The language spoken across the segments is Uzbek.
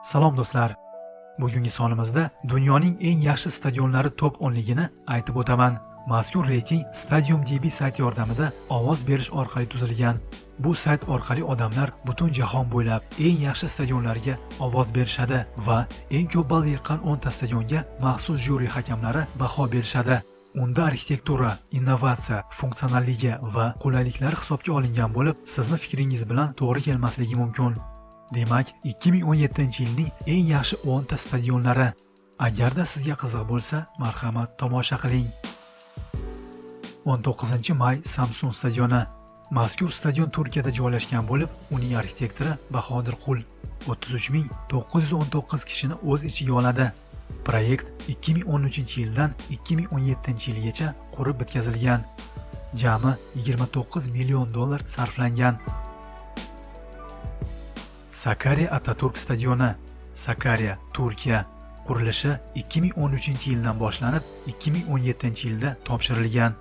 Salom do'stlar. Bugungi sonimizda dunyoning eng yaxshi stadionlari top 10 ligini aytib o'taman. Mazkur reyting StadiumDB sayti yordamida ovoz berish orqali tuzilgan. Bu sayt orqali odamlar butun jahon bo'ylab eng yaxshi stadionlarga ovoz berishadi va eng ko'p ball yiqqan 10 ta stadionga maxsus jyuri hakamlari baho berishadi. Unda arxitektura, innovatsiya, funksionalligi va qulayliklar hisobga olingan bo'lib, sizni fikringiz bilan to'g'ri kelmasligi mumkin. Demak, 2017-yilning eng yaxshi 10 ta stadionlari. Agarda sizga qiziq bo'lsa, marhamat tomosha qiling. 19-may Samsun stadioni. Mazkur stadion Turkiyada joylashgan bo'lib, uning arxitektori Bahodir Qul 33.919 kishini o'z ichiga oladi. Proyekt 2013-yildan 2017-yilgacha qurib bitkazilgan. Jami $29 million sarflangan. Sakarya Ataturk stadioni. Sakarya, Turkiya. Qurilishi 2013-yildan boshlanib, 2017-yilda topshirilgan.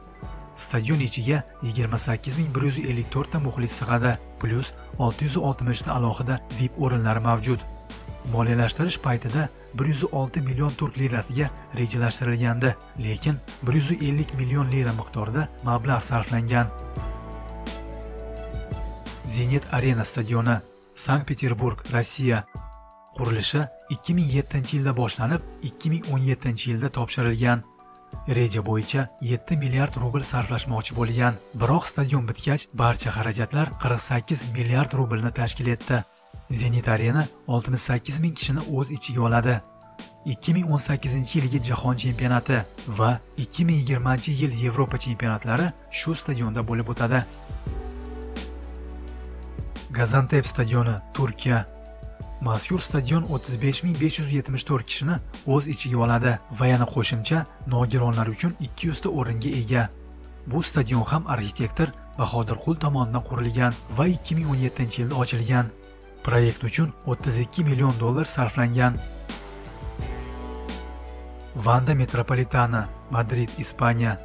Stadion ichiga 28.154 ta muxlis sig'adi, plus 660 ta alohida VIP o'rinlari mavjud. Moliyalashtirish paytida 106 million turk lirasiga rejalashtirilgandi, lekin 150 million lira miqdorida mablag' sarflangan. Zenit Arena stadioni. Sankt-Peterburg, Rossiya. Qurilishi 2007-yilda boshlanib, 2017-yilda topshirilgan. Reja bo'yicha 7 milliard rubl sarflashmoqchi bo'lgan, biroq stadion bitgach barcha xarajatlar 48 milliard rublni tashkil etdi. Zenit Arena 68 ming kishini o'z ichiga oladi. 2018-yilgi Jahon chempionati va 2020-yil Yevropa chempionatlari shu stadionda bo'lib o'tadi. Gaziantep stadioni, Turkiya. Mazkur stadion 35.574 kishini o'z ichiga oladi va yana qo'shimcha nogironlar uchun 200 ta o'ringa ega. Bu stadion ham arxitektor Bahodir Qul tomonidan qurilgan va 2017-yilda ochilgan. Proyekt uchun $32 million sarflangan. Wanda Metropolitano, Madrid, Ispaniya.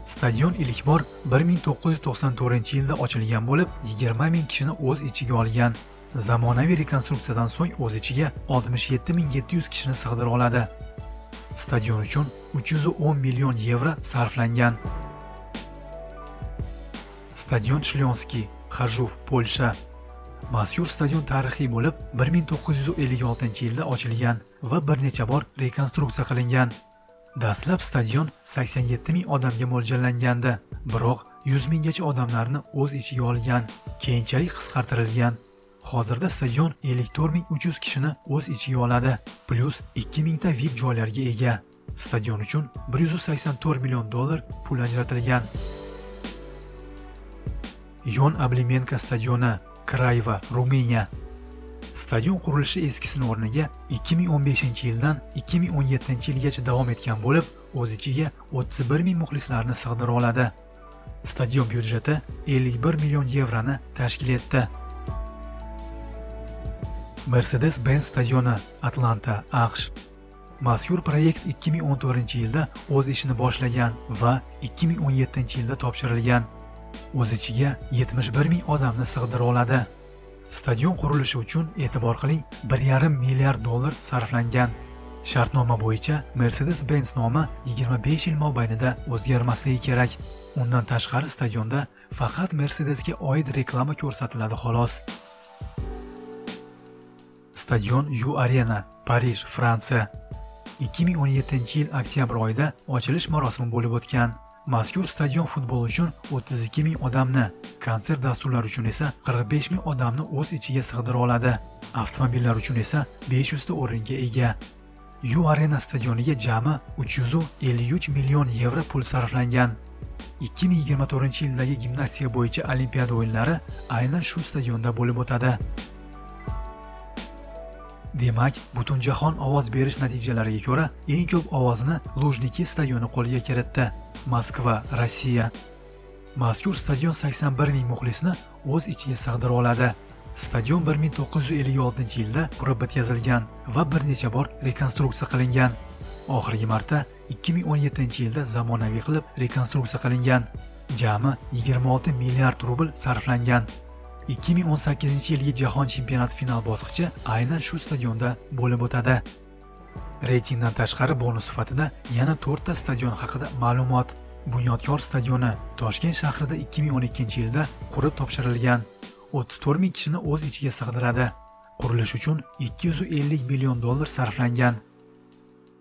Stadion ilk bor 1994-yilda ochilgan bo'lib, 20 ming kishini o'z ichiga olgan. Zamonaviy rekonstruksiyadan so'ng o'z ichiga 67.700 kishini sig'dira oladi. Stadion uchun 310 million yevro sarflangan. Stadion Shlonskiy, Xarjov, Polsha. Mazkur stadion tarixiy bo'lib, 1956-yilda ochilgan va bir necha bor rekonstruksiya qilingan. Dastlab stadion 87 ming odamga mo'ljallangandi, biroq 100 minggacha odamlarni o'z ichiga olgan, keyinchalik qisqartirilgan. Hozirda stadion 54.300 kishini o'z ichiga oladi, plus 2000 ta VIP joylarga ega. Stadion uchun $184 million pul ajratilgan. Yon Ablimenka stadioni, Kraiva, Ruminiya. Stadion qurilishi eskisining o'rniga 2015-yildan 2017-yilgacha davom etgan bo'lib, o'z ichiga 31 ming muxlislarni sig'dira oladi. Stadion byudjeti 51 million yevroni tashkil etdi. Mercedes-Benz stadioni, Atlanta, AQSh. Mazkur proyekt 2014-yilda o'z ishini boshlagan va 2017-yilda topshirilgan. O'z ichiga 71 ming odamni sig'dira oladi. Stadion qurilishi uchun e'tibor qiling, $1,5 milliard sarflangan. Shartnoma bo'yicha Mercedes-Benz nomi 25 yil mobaynida o'zgarmasligi kerak. Undan tashqari stadionda faqat Mercedesga oid reklama ko'rsatiladi xolos. Stadion U Arena, Parij, Fransiya. 2017-yil oktyabr oyida ochilish marosimi bo'lib o'tgan. Mazkur stadion futbol uchun 32 ming odamni, konsert dasturlari uchun esa 45 ming odamni o'z ichiga sig'dira oladi. Avtomobillar uchun esa 500 ta o'ringa ega. U Arena stadioniga jami 353 million yevro pul sarflangan. 2024-yildagi gimnastika bo'yicha Olimpiada o'yinlari aynan shu stadionda bo'lib o'tadi. Demak, butun jahon ovoz berish natijalariga ko'ra eng ko'p ovozni Lujniki stadioni qo'lga kiritdi. Moskva, Rossiya. Mazkur stadion 81 ming muxlisni o'z ichiga sig'dira oladi. Stadion 1956-yilda qurib bitkazilgan va bir necha bor rekonstruksiya qilingan. Oxirgi marta 2017-yilda zamonaviy qilib rekonstruksiya qilingan. Jami 26 milliard rubl sarflangan. 2018-yilgi Jahon chempionati final bosqichi aynan shu stadionda bo'lib o'tadi. Reytingdan tashqari bonus sifatida yana 4 ta stadion haqida ma'lumot. Bunyodkor stadioni Toshkent shahrida 2012-yilda qurib topshirilgan. 34 ming kishini o'z ichiga sig'diradi. Qurilish uchun 250 million dollar sarflangan.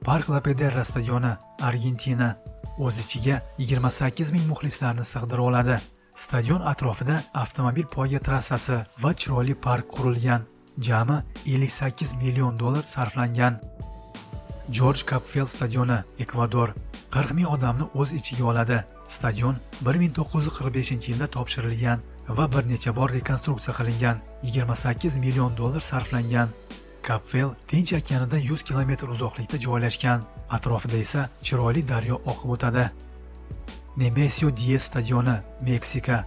Park La Pedra stadioni Argentina o'z ichiga 28 ming muxlislarni sig'dira oladi. Stadion atrofida avtomobil poyga trassasi va chiroyli park qurilgan. Jami 58 million dollar sarflangan. Jorj Kapfel stadioni Ekvador 40 ming odamni o'z ichiga oladi. Stadion 1945-yilda topshirilgan va bir necha bor rekonstruksiya qilingan. 28 million dollar sarflangan. Kapfel Tinch okeanidan 100 kilometr uzoqlikda joylashgan. Atrofida esa chiroyli daryo oqib o'tadi. Nemesio 10 stadioni Meksika.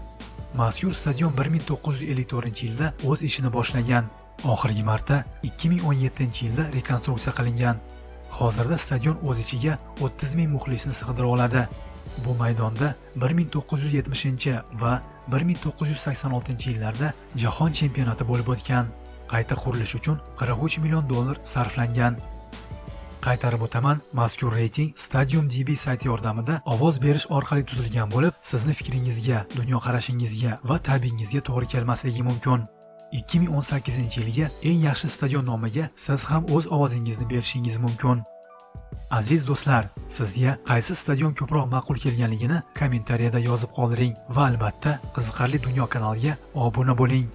Mazkur stadion 1954-yilda o'z ishini boshlagan. Oxirgi marta 2017-yilda rekonstruksiya qilingan. Hozirda stadion o'z ichiga 30 ming muxlisni sig'dira oladi. Bu maydonda 1970 va 1986-yillarda Jahon chempionati bo'lib o'tgan. Qayta qurilish uchun 43 million dollar sarflangan. Qaytarib o'taman, mazkur reyting Stadium DB sayti yordamida ovoz berish orqali tuzilgan bo'lib, sizni fikringizga, dunyoqarashingizga va ta'bingizga to'g'ri kelmasligi mumkin. 2018-yilga eng yaxshi stadion nomiga siz ham o'z ovozingizni berishingiz mumkin. Aziz do'stlar, sizga qaysi stadion ko'proq ma'qul kelganligini kommentariyada yozib qoldiring va albatta qiziqarli dunyo kanaliga obuna bo'ling.